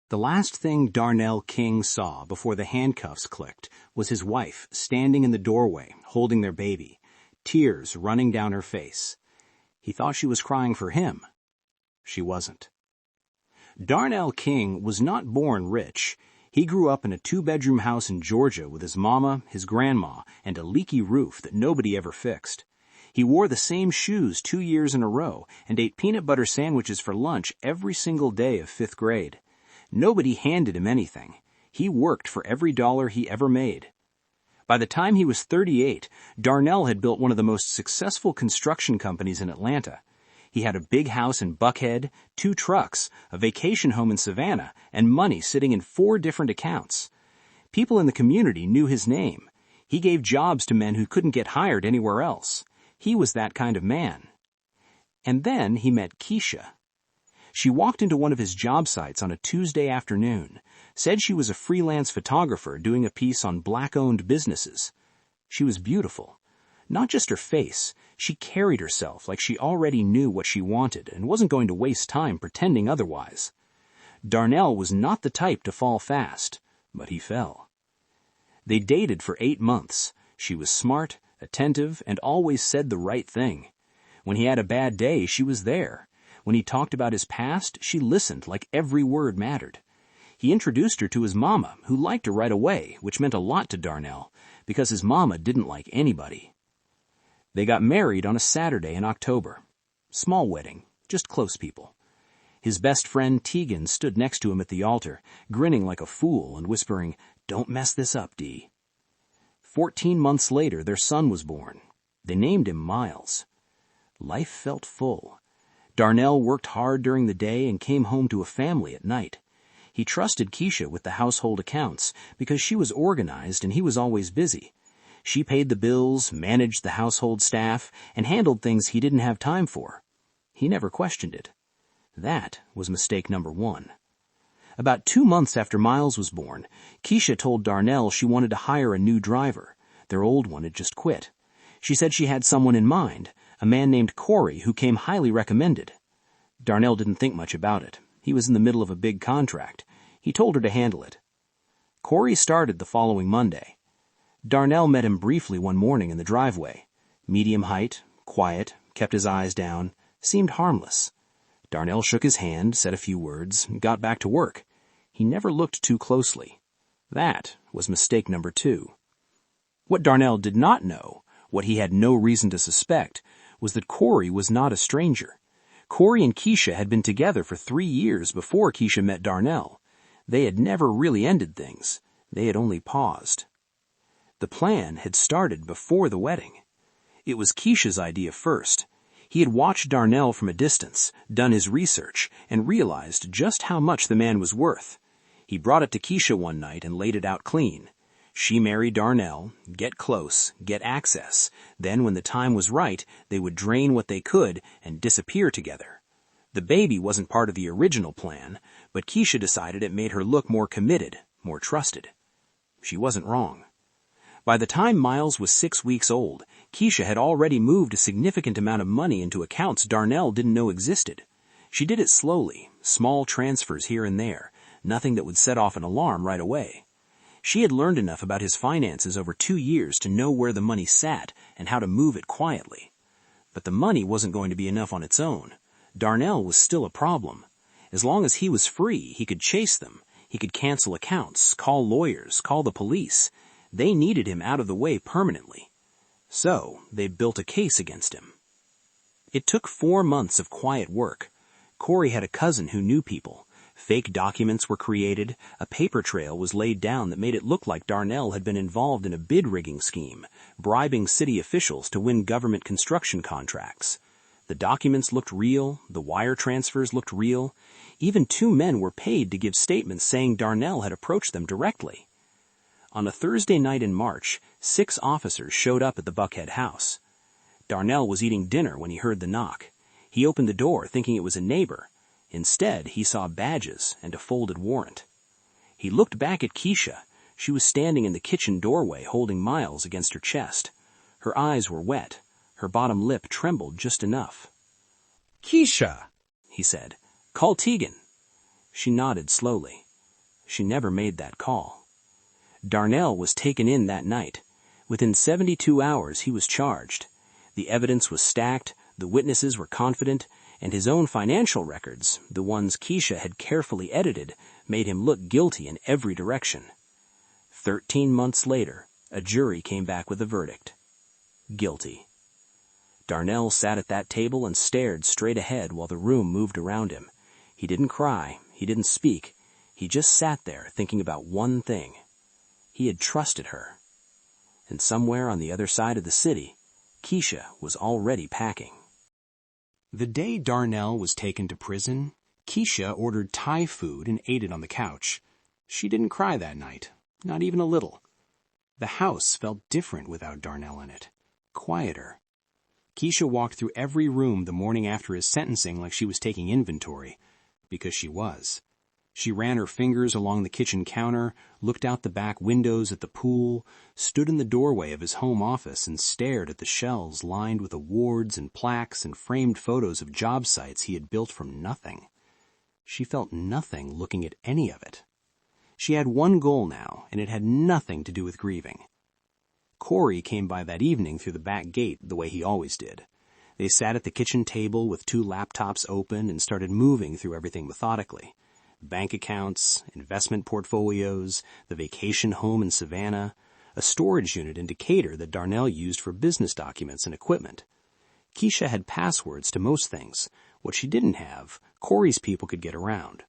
The last thing Darnell King saw before the handcuffs clicked was his wife standing in the doorway, holding their baby, tears running down her face. He thought she was crying for him. She wasn't. Darnell King was not born rich. He grew up in a 2-bedroom house in Georgia with his mama, his grandma, and a leaky roof that nobody ever fixed. He wore the same shoes 2 years in a row and ate peanut butter sandwiches for lunch every single day of 5th grade. Nobody handed him anything. He worked for every dollar he ever made. By the time he was 38, Darnell had built one of the most successful construction companies in Atlanta. He had a big house in Buckhead, 2 trucks, a vacation home in Savannah, and money sitting in 4 different accounts. People in the community knew his name. He gave jobs to men who couldn't get hired anywhere else. He was that kind of man. And then he met Keisha. She walked into one of his job sites on a Tuesday afternoon, said she was a freelance photographer doing a piece on black-owned businesses. She was beautiful. Not just her face, she carried herself like she already knew what she wanted and wasn't going to waste time pretending otherwise. Darnell was not the type to fall fast, but he fell. They dated for 8 months. She was smart, attentive, and always said the right thing. When he had a bad day, she was there. When he talked about his past, she listened like every word mattered. He introduced her to his mama, who liked her right away, which meant a lot to Darnell, because his mama didn't like anybody. They got married on a Saturday in October. Small wedding, just close people. His best friend Tegan stood next to him at the altar, grinning like a fool and whispering, "Don't mess this up, Dee." 14 months later, their son was born. They named him Miles. Life felt full. Darnell worked hard during the day and came home to a family at night. He trusted Keisha with the household accounts because she was organized and he was always busy. She paid the bills, managed the household staff, and handled things he didn't have time for. He never questioned it. That was mistake number 1. About 2 months after Miles was born, Keisha told Darnell she wanted to hire a new driver. Their old one had just quit. She said she had someone in mind, a man named Corey who came highly recommended. Darnell didn't think much about it. He was in the middle of a big contract. He told her to handle it. Corey started the following Monday. Darnell met him briefly one morning in the driveway. Medium height, quiet, kept his eyes down, seemed harmless. Darnell shook his hand, said a few words, and got back to work. He never looked too closely. That was mistake number 2. What Darnell did not know, what he had no reason to suspect, was that Corey was not a stranger. Corey and Keisha had been together for 3 years before Keisha met Darnell. They had never really ended things. They had only paused. The plan had started before the wedding. It was Keisha's idea first. He had watched Darnell from a distance, done his research, and realized just how much the man was worth. He brought it to Keisha one night and laid it out clean. She married Darnell, get close, get access. Then when the time was right, they would drain what they could and disappear together. The baby wasn't part of the original plan, but Keisha decided it made her look more committed, more trusted. She wasn't wrong. By the time Miles was 6 weeks old, Keisha had already moved a significant amount of money into accounts Darnell didn't know existed. She did it slowly, small transfers here and there, nothing that would set off an alarm right away. She had learned enough about his finances over 2 years to know where the money sat and how to move it quietly. But the money wasn't going to be enough on its own. Darnell was still a problem. As long as he was free, he could chase them. He could cancel accounts, call lawyers, call the police. They needed him out of the way permanently. So they built a case against him. It took 4 months of quiet work. Corey had a cousin who knew people. Fake documents were created. A paper trail was laid down that made it look like Darnell had been involved in a bid-rigging scheme, bribing city officials to win government construction contracts. The documents looked real. The wire transfers looked real. Even 2 men were paid to give statements saying Darnell had approached them directly. On a Thursday night in March, 6 officers showed up at the Buckhead house. Darnell was eating dinner when he heard the knock. He opened the door thinking it was a neighbor. Instead, he saw badges and a folded warrant. He looked back at Keisha. She was standing in the kitchen doorway holding Miles against her chest. Her eyes were wet. Her bottom lip trembled just enough. "Keisha," he said, "call Tegan." She nodded slowly. She never made that call. Darnell was taken in that night. Within 72 hours, he was charged. The evidence was stacked, the witnesses were confident, and his own financial records, the ones Keisha had carefully edited, made him look guilty in every direction. 13 months later, a jury came back with a verdict. Guilty. Darnell sat at that table and stared straight ahead while the room moved around him. He didn't cry, he didn't speak. He just sat there thinking about one thing. He had trusted her. And somewhere on the other side of the city, Keisha was already packing. The day Darnell was taken to prison, Keisha ordered Thai food and ate it on the couch. She didn't cry that night, not even a little. The house felt different without Darnell in it, quieter. Keisha walked through every room the morning after his sentencing like she was taking inventory, because she was. She ran her fingers along the kitchen counter, looked out the back windows at the pool, stood in the doorway of his home office and stared at the shelves lined with awards and plaques and framed photos of job sites he had built from nothing. She felt nothing looking at any of it. She had one goal now, and it had nothing to do with grieving. Corey came by that evening through the back gate the way he always did. They sat at the kitchen table with 2 laptops open and started moving through everything methodically. Bank accounts, investment portfolios, the vacation home in Savannah, a storage unit in Decatur that Darnell used for business documents and equipment. Keisha had passwords to most things. What she didn't have, Corey's people could get around.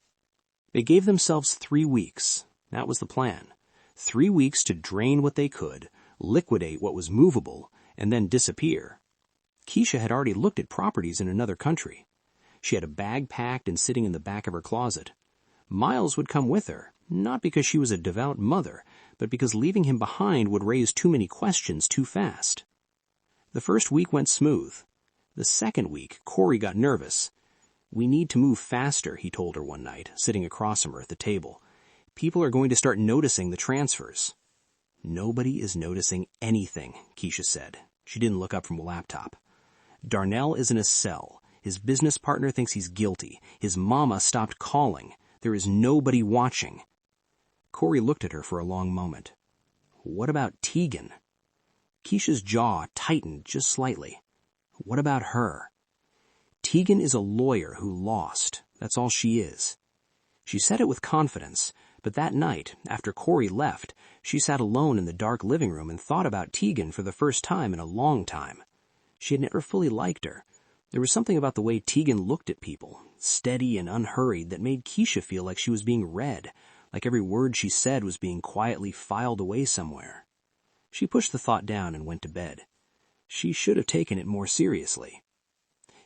They gave themselves 3 weeks. That was the plan. 3 weeks to drain what they could, liquidate what was movable, and then disappear. Keisha had already looked at properties in another country. She had a bag packed and sitting in the back of her closet. Miles would come with her, not because she was a devout mother, but because leaving him behind would raise too many questions too fast. The first week went smooth. The second week, Corey got nervous. "We need to move faster," he told her one night, sitting across from her at the table. "People are going to start noticing the transfers." "Nobody is noticing anything," Keisha said. She didn't look up from a laptop. "Darnell is in a cell. His business partner thinks he's guilty. His mama stopped calling. There is nobody watching." Corey looked at her for a long moment. "What about Tegan?" Keisha's jaw tightened just slightly. "What about her?" "Tegan is a lawyer who lost. That's all she is." She said it with confidence, but that night, after Corey left, she sat alone in the dark living room and thought about Tegan for the first time in a long time. She had never fully liked her. There was something about the way Tegan looked at people, steady and unhurried, that made Keisha feel like she was being read, like every word she said was being quietly filed away somewhere. She pushed the thought down and went to bed. She should have taken it more seriously.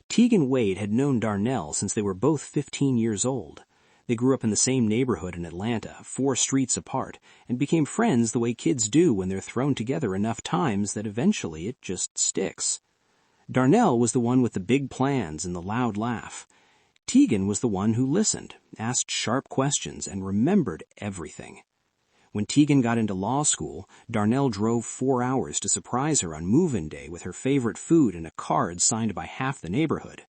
Tegan Wade had known Darnell since they were both 15 years old. They grew up in the same neighborhood in Atlanta, 4 streets apart, and became friends the way kids do when they're thrown together enough times that eventually it just sticks. Darnell was the one with the big plans and the loud laugh. Tegan was the one who listened, asked sharp questions, and remembered everything. When Tegan got into law school, Darnell drove 4 hours to surprise her on move-in day with her favorite food and a card signed by half the neighborhood.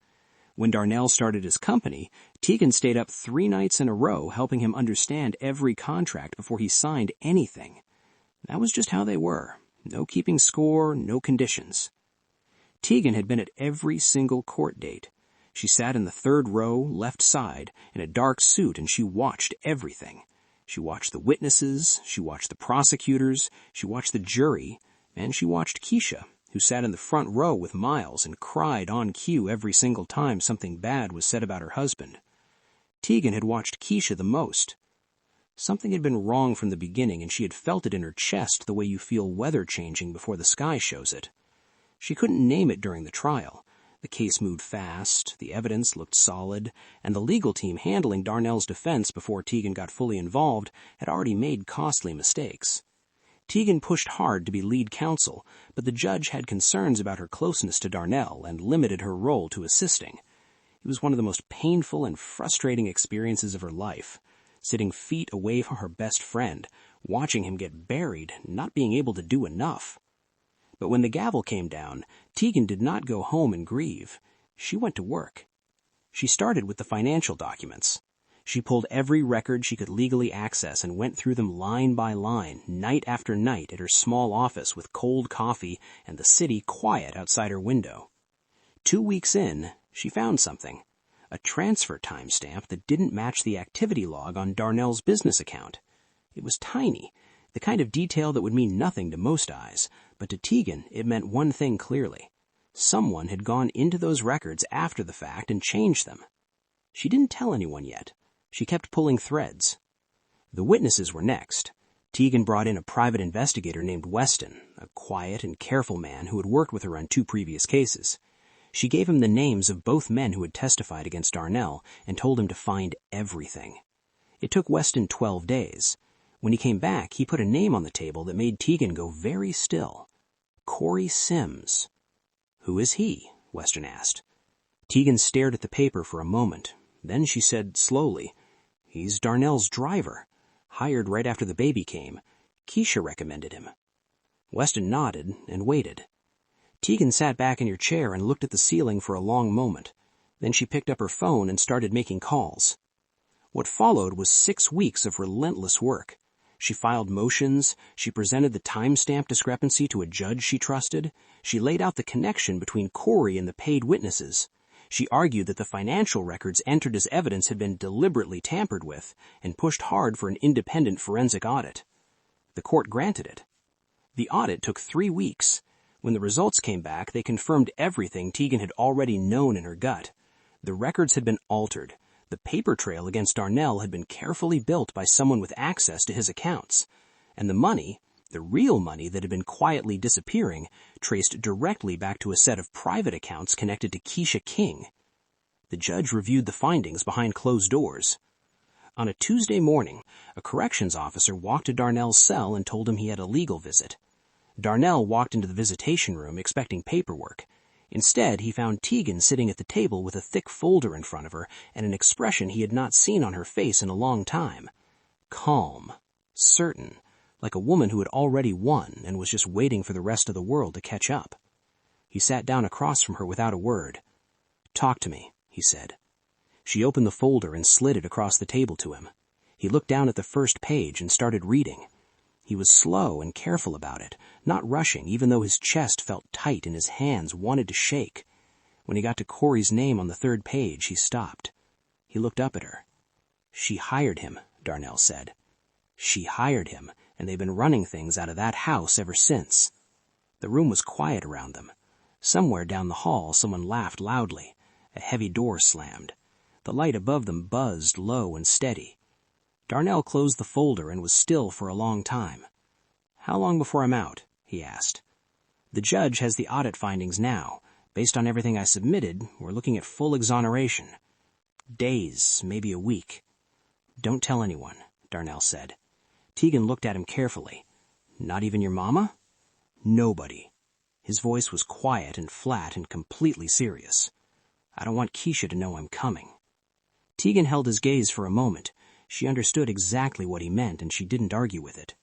When Darnell started his company, Tegan stayed up 3 nights in a row helping him understand every contract before he signed anything. That was just how they were. No keeping score, no conditions. Tegan had been at every single court date. She sat in the 3rd row, left side, in a dark suit, and she watched everything. She watched the witnesses, she watched the prosecutors, she watched the jury, and she watched Keisha, who sat in the front row with Miles and cried on cue every single time something bad was said about her husband. Tegan had watched Keisha the most. Something had been wrong from the beginning, and she had felt it in her chest the way you feel weather changing before the sky shows it. She couldn't name it during the trial. The case moved fast, the evidence looked solid, and the legal team handling Darnell's defense before Tegan got fully involved had already made costly mistakes. Tegan pushed hard to be lead counsel, but the judge had concerns about her closeness to Darnell and limited her role to assisting. It was one of the most painful and frustrating experiences of her life, sitting feet away from her best friend, watching him get buried, not being able to do enough. But when the gavel came down, Tegan did not go home and grieve. She went to work. She started with the financial documents. She pulled every record she could legally access and went through them line by line, night after night at her small office with cold coffee and the city quiet outside her window. 2 weeks in, she found something. A transfer timestamp that didn't match the activity log on Darnell's business account. It was tiny, the kind of detail that would mean nothing to most eyes, but to Tegan it meant one thing clearly. Someone had gone into those records after the fact and changed them. She didn't tell anyone yet. She kept pulling threads. The witnesses were next. Tegan brought in a private investigator named Weston, a quiet and careful man who had worked with her on 2 previous cases. She gave him the names of both men who had testified against Darnell and told him to find everything. It took Weston 12 days. When he came back, he put a name on the table that made Tegan go very still. Corey Sims. "Who is he?" Weston asked. Tegan stared at the paper for a moment. Then she said slowly, "He's Darnell's driver. Hired right after the baby came. Keisha recommended him." Weston nodded and waited. Tegan sat back in her chair and looked at the ceiling for a long moment. Then she picked up her phone and started making calls. What followed was 6 weeks of relentless work. She filed motions, she presented the timestamp discrepancy to a judge she trusted, she laid out the connection between Corey and the paid witnesses. She argued that the financial records entered as evidence had been deliberately tampered with, and pushed hard for an independent forensic audit. The court granted it. The audit took 3 weeks. When the results came back, they confirmed everything Tegan had already known in her gut. The records had been altered. The paper trail against Darnell had been carefully built by someone with access to his accounts. And the money, the real money that had been quietly disappearing, traced directly back to a set of private accounts connected to Keisha King. The judge reviewed the findings behind closed doors. On a Tuesday morning, a corrections officer walked to Darnell's cell and told him he had a legal visit. Darnell walked into the visitation room expecting paperwork. Instead, he found Tegan sitting at the table with a thick folder in front of her and an expression he had not seen on her face in a long time. Calm, certain, like a woman who had already won and was just waiting for the rest of the world to catch up. He sat down across from her without a word. "Talk to me," he said. She opened the folder and slid it across the table to him. He looked down at the first page and started reading. He was slow and careful about it, not rushing even though his chest felt tight and his hands wanted to shake. When he got to Corey's name on the 3rd page, he stopped. He looked up at her. "She hired him," Darnell said. "She hired him, and they've been running things out of that house ever since." The room was quiet around them. Somewhere down the hall, someone laughed loudly. A heavy door slammed. The light above them buzzed low and steady. Darnell closed the folder and was still for a long time. "How long before I'm out?" he asked. "The judge has the audit findings now. Based on everything I submitted, we're looking at full exoneration. Days, maybe a week." "Don't tell anyone," Darnell said. Tegan looked at him carefully. "Not even your mama?" "Nobody." His voice was quiet and flat and completely serious. "I don't want Keisha to know I'm coming." Tegan held his gaze for a moment. She understood exactly what he meant, and she didn't argue with it.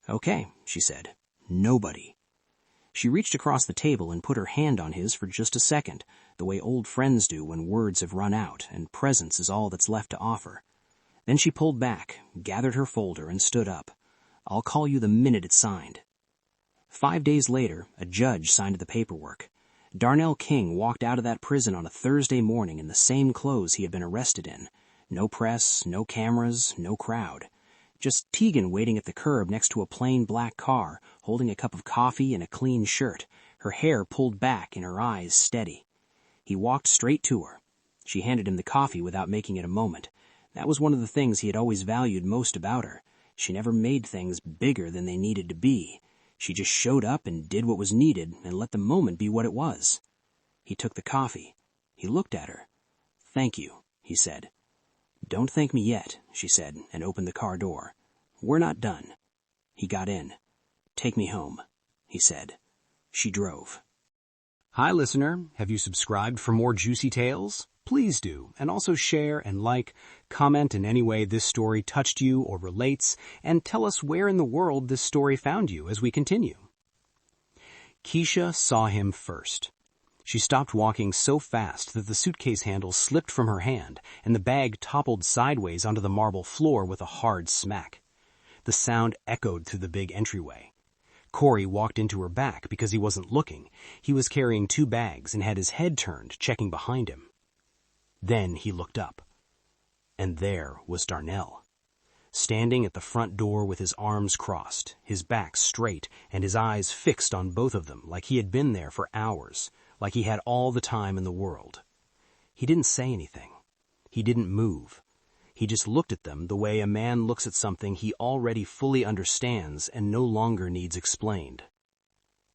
"Okay," she said. "Nobody." She reached across the table and put her hand on his for just a second, the way old friends do when words have run out and presence is all that's left to offer. Then she pulled back, gathered her folder, and stood up. "I'll call you the minute it's signed." 5 days later, a judge signed the paperwork. Darnell King walked out of that prison on a Thursday morning in the same clothes he had been arrested in. No press, no cameras, no crowd. Just Tegan waiting at the curb next to a plain black car, holding a cup of coffee and a clean shirt, her hair pulled back and her eyes steady. He walked straight to her. She handed him the coffee without making it a moment. That was one of the things he had always valued most about her. She never made things bigger than they needed to be. She just showed up and did what was needed and let the moment be what it was. He took the coffee. He looked at her. "Thank you," he said. "Don't thank me yet," she said, and opened the car door. "We're not done." He got in. "Take me home," he said. She drove. Hi, listener. Have you subscribed for more juicy tales? Please do, and also share and like, comment in any way this story touched you or relates, and tell us where in the world this story found you as we continue. Keisha saw him first. She stopped walking so fast that the suitcase handle slipped from her hand and the bag toppled sideways onto the marble floor with a hard smack. The sound echoed through the big entryway. Corey walked into her back because he wasn't looking. He was carrying 2 bags and had his head turned, checking behind him. Then he looked up. And there was Darnell, standing at the front door with his arms crossed, his back straight, and his eyes fixed on both of them like he had been there for hours, like he had all the time in the world. He didn't say anything. He didn't move. He just looked at them the way a man looks at something he already fully understands and no longer needs explained.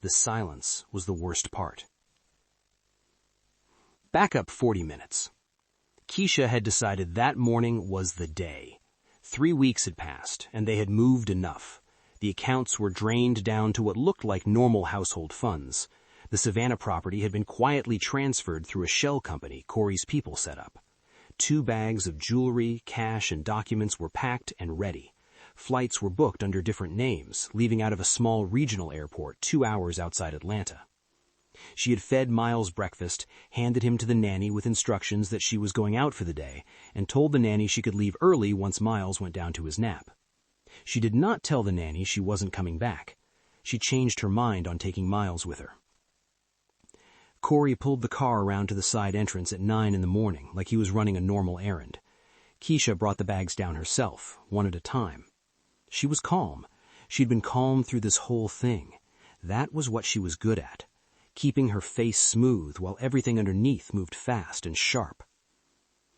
The silence was the worst part. Back up 40 minutes. Keisha had decided that morning was the day. 3 weeks had passed, and they had moved enough. The accounts were drained down to what looked like normal household funds. The Savannah property had been quietly transferred through a shell company Corey's people set up. 2 bags of jewelry, cash, and documents were packed and ready. Flights were booked under different names, leaving out of a small regional airport 2 hours outside Atlanta. She had fed Miles breakfast, handed him to the nanny with instructions that she was going out for the day, and told the nanny she could leave early once Miles went down to his nap. She did not tell the nanny she wasn't coming back. She changed her mind on taking Miles with her. Corey pulled the car around to the side entrance at 9 in the morning, like he was running a normal errand. Keisha brought the bags down herself, one at a time. She was calm. She'd been calm through this whole thing. That was what she was good at, keeping her face smooth while everything underneath moved fast and sharp.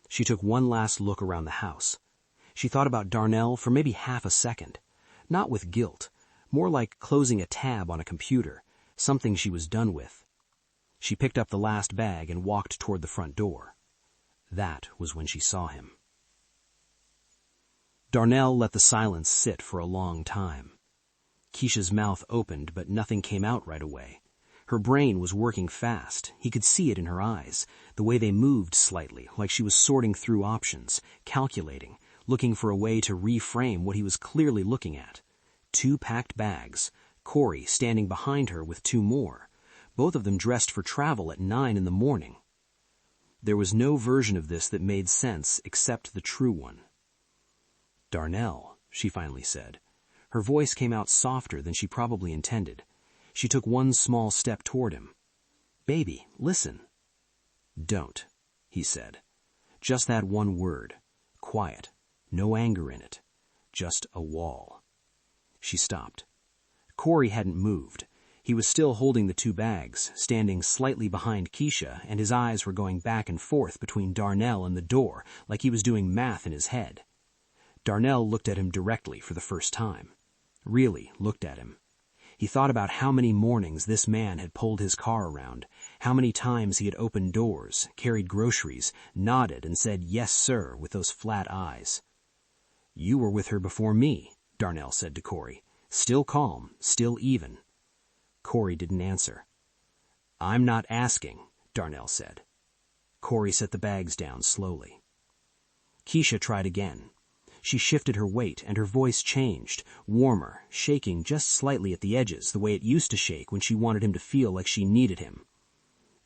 She took one last look around the house. She thought about Darnell for maybe half a second, not with guilt, more like closing a tab on a computer, something she was done with. She picked up the last bag and walked toward the front door. That was when she saw him. Darnell let the silence sit for a long time. Keisha's mouth opened, but nothing came out right away. Her brain was working fast. He could see it in her eyes, the way they moved slightly, like she was sorting through options, calculating, looking for a way to reframe what he was clearly looking at. 2 packed bags, Corey standing behind her with 2 more, both of them dressed for travel at 9 in the morning. There was no version of this that made sense except the true one. "Darnell," she finally said. Her voice came out softer than she probably intended. She took one small step toward him. "Baby, listen." "Don't," he said. Just that one word. Quiet. No anger in it. Just a wall. She stopped. Corey hadn't moved. He was still holding the 2 bags, standing slightly behind Keisha, and his eyes were going back and forth between Darnell and the door, like he was doing math in his head. Darnell looked at him directly for the first time. Really looked at him. He thought about how many mornings this man had pulled his car around, how many times he had opened doors, carried groceries, nodded and said, "Yes, sir," with those flat eyes. "You were with her before me," Darnell said to Corey. Still calm, still even. Corey didn't answer. "I'm not asking," Darnell said. Corey set the bags down slowly. Keisha tried again. She shifted her weight, and her voice changed, warmer, shaking just slightly at the edges, the way it used to shake when she wanted him to feel like she needed him.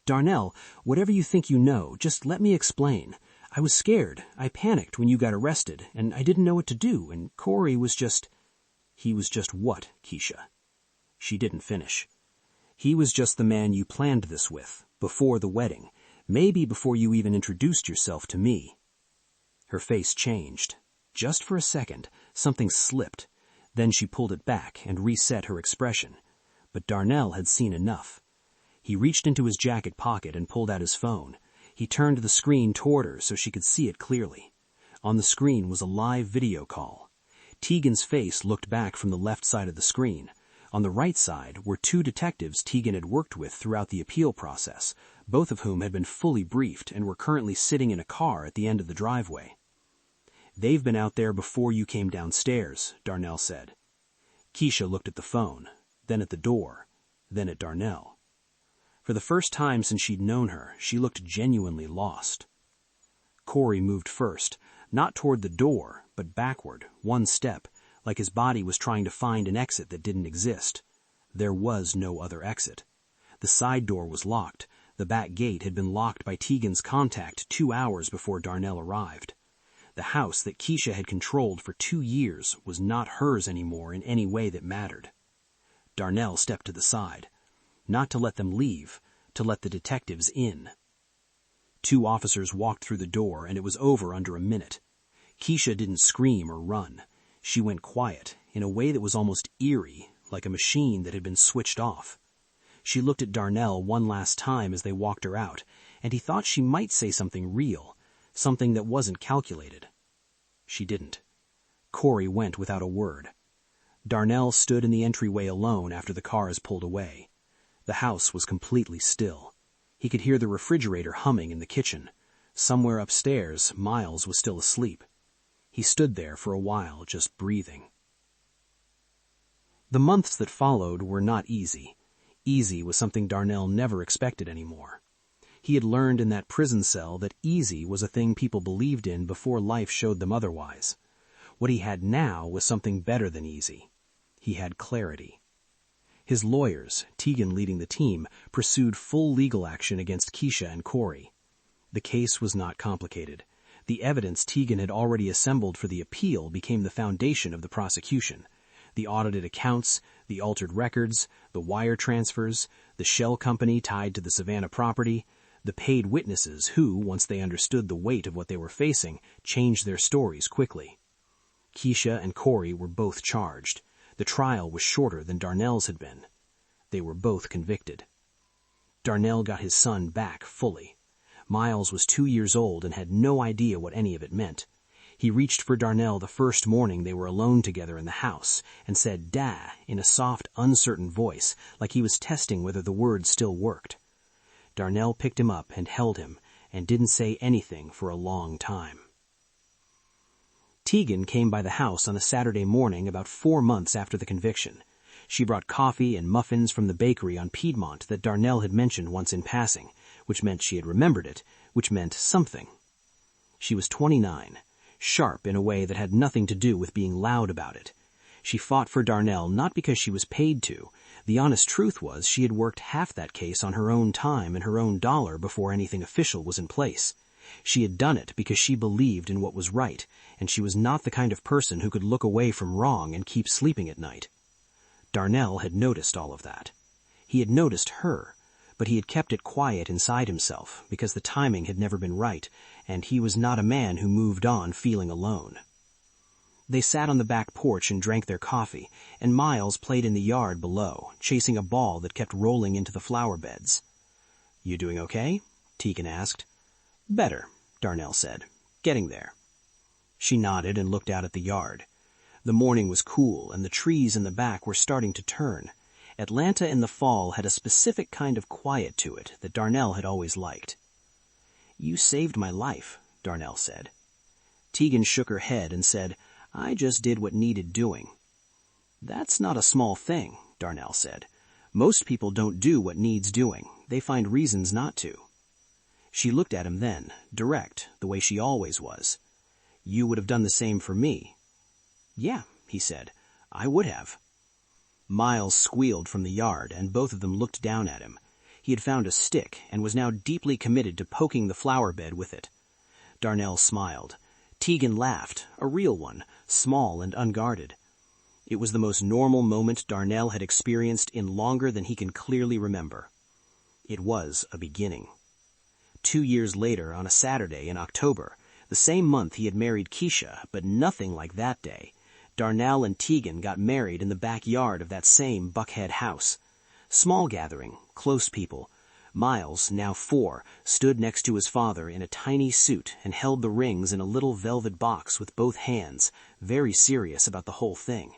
"Darnell, whatever you think you know, just let me explain. I was scared. I panicked when you got arrested, and I didn't know what to do, and Corey was just—" "He was just what, Keisha?" She didn't finish. "He was just the man you planned this with, before the wedding, maybe before you even introduced yourself to me." Her face changed. Just for a second, something slipped. Then she pulled it back and reset her expression. But Darnell had seen enough. He reached into his jacket pocket and pulled out his phone. He turned the screen toward her so she could see it clearly. On the screen was a live video call. Tegan's face looked back from the left side of the screen. On the right side were 2 detectives Tegan had worked with throughout the appeal process, both of whom had been fully briefed and were currently sitting in a car at the end of the driveway. "They've been out there before you came downstairs," Darnell said. Keisha looked at the phone, then at the door, then at Darnell. For the first time since she'd known her, she looked genuinely lost. Corey moved first, not toward the door, but backward, 1 step, like his body was trying to find an exit that didn't exist. There was no other exit. The side door was locked. The back gate had been locked by Tegan's contact 2 hours before Darnell arrived. The house that Keisha had controlled for 2 years was not hers anymore in any way that mattered. Darnell stepped to the side, not to let them leave, to let the detectives in. 2 officers walked through the door, and it was over under a minute. Keisha didn't scream or run. She went quiet, in a way that was almost eerie, like a machine that had been switched off. She looked at Darnell one last time as they walked her out, and he thought she might say something real, something that wasn't calculated. She didn't. Corey went without a word. Darnell stood in the entryway alone after the cars pulled away. The house was completely still. He could hear the refrigerator humming in the kitchen. Somewhere upstairs, Miles was still asleep. He stood there for a while, just breathing. The months that followed were not easy. Easy was something Darnell never expected anymore. He had learned in that prison cell that easy was a thing people believed in before life showed them otherwise. What he had now was something better than easy. He had clarity. His lawyers, Tegan leading the team, pursued full legal action against Keisha and Corey. The case was not complicated. The evidence Tegan had already assembled for the appeal became the foundation of the prosecution. The audited accounts, the altered records, the wire transfers, the shell company tied to the Savannah property, the paid witnesses who, once they understood the weight of what they were facing, changed their stories quickly. Keisha and Corey were both charged. The trial was shorter than Darnell's had been. They were both convicted. Darnell got his son back fully. Miles was 2 years old and had no idea what any of it meant. He reached for Darnell the first morning they were alone together in the house and said "Dad" in a soft, uncertain voice, like he was testing whether the words still worked. Darnell picked him up and held him and didn't say anything for a long time. Tegan came by the house on a Saturday morning about 4 months after the conviction. She brought coffee and muffins from the bakery on Piedmont that Darnell had mentioned once in passing, which meant she had remembered it, which meant something. She was 29, sharp in a way that had nothing to do with being loud about it. She fought for Darnell not because she was paid to. The honest truth was she had worked half that case on her own time and her own dollar before anything official was in place. She had done it because she believed in what was right, and she was not the kind of person who could look away from wrong and keep sleeping at night. Darnell had noticed all of that. He had noticed her, but he had kept it quiet inside himself because the timing had never been right, and he was not a man who moved on feeling alone. They sat on the back porch and drank their coffee, and Miles played in the yard below, chasing a ball that kept rolling into the flower beds. "You doing okay?" Tegan asked. "Better," Darnell said. "Getting there." She nodded and looked out at the yard. The morning was cool, and the trees in the back were starting to turn. Atlanta in the fall had a specific kind of quiet to it that Darnell had always liked. "You saved my life," Darnell said. Tegan shook her head and said, "I just did what needed doing." "That's not a small thing," Darnell said. "Most people don't do what needs doing. They find reasons not to." She looked at him then, direct, the way she always was. "You would have done the same for me." "Yeah," he said, "I would have." Miles squealed from the yard, and both of them looked down at him. He had found a stick and was now deeply committed to poking the flower bed with it. Darnell smiled. Tegan laughed, a real one, small and unguarded. It was the most normal moment Darnell had experienced in longer than he can clearly remember. It was a beginning. 2 years later, on a Saturday in October, the same month he had married Keisha, but nothing like that day, Darnell and Tegan got married in the backyard of that same Buckhead house. Small gathering, close people. Miles, now 4, stood next to his father in a tiny suit and held the rings in a little velvet box with both hands, very serious about the whole thing.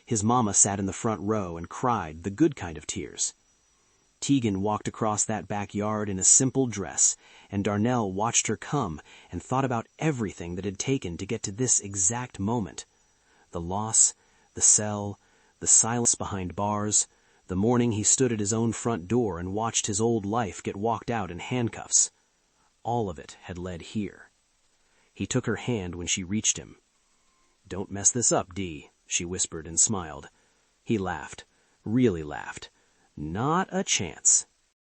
His mama sat in the front row and cried, the good kind of tears. Tegan walked across that backyard in a simple dress, and Darnell watched her come and thought about everything that had taken to get to this exact moment. The loss, the cell, the silence behind bars, the morning he stood at his own front door and watched his old life get walked out in handcuffs. All of it had led here. He took her hand when she reached him. "Don't mess this up, Dee," she whispered and smiled. He laughed, really laughed. "Not a chance."